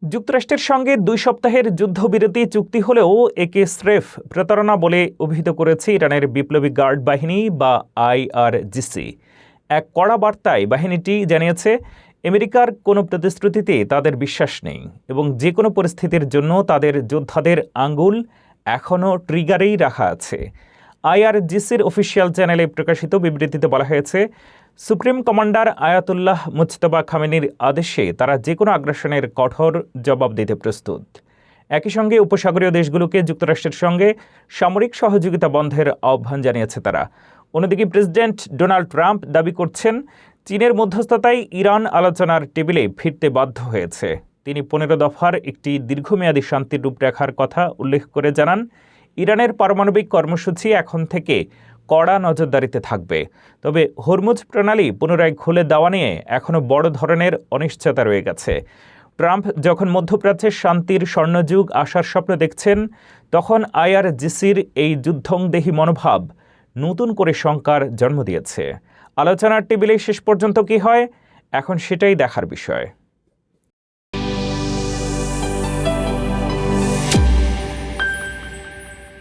যুক্তরাষ্ট্রের সঙ্গে 2 সপ্তাহের যুদ্ধবিরতি চুক্তি হলেও একে স্রেফ প্রতারণা বলে অভিহিত করেছে ইরানের বিপ্লবী গার্ড বাহিনী বা আইআরজিসি। এক কড়া বার্তায় বাহিনীটি জানিয়েছে, আমেরিকার কোনো প্রতিশ্রুতিতে তাদের বিশ্বাস নেই এবং যে কোনো পরিস্থিতির জন্য তাদের যোদ্ধাদের আঙ্গুল এখনও ট্রিগারেই রাখা আছে। আইআরজিসির অফিসিয়াল চ্যানেলে প্রকাশিত বিবৃতিতে বলা হয়েছে, সুপ্রিম কমান্ডার আয়াতুল্লাহ মুজতবা খামেনির আদেশে তারা যে কোনো আগ্রাসনের কঠোর জবাব দিতে প্রস্তুত। একই সঙ্গে উপসাগরীয় দেশগুলোকে যুক্তরাষ্ট্রের সঙ্গে সামরিক সহযোগিতা বন্ধের আহ্বান জানিয়েছে তারা। অন্যদিকে প্রেসিডেন্ট ডোনাল্ড ট্রাম্প দাবি করছেন, চীনের মধ্যস্থতায় ইরান আলোচনার টেবিলে ফিরতে বাধ্য হয়েছে। তিনি 15 দফার একটি দীর্ঘমেয়াদী শান্তির রূপরেখার কথা উল্লেখ করে জানান, ইরানের পারমাণবিক কর্মসূচি এখন থেকে কড়া নজরদারিতে থাকবে। তবে হরমুজ প্রণালী পুনরায় খুলে দেওয়া নিয়ে এখনও বড় ধরনের অনিশ্চয়তা রয়ে গেছে। ট্রাম্প যখন মধ্যপ্রাচ্যের শান্তির স্বর্ণযুগ আসার স্বপ্ন দেখছেন, তখন আইআরজিসির এই যুদ্ধংদেহী মনোভাব নতুন করে শঙ্কার জন্ম দিয়েছে। আলোচনার টেবিলে শেষ পর্যন্ত কী হয়, এখন সেটাই দেখার বিষয়।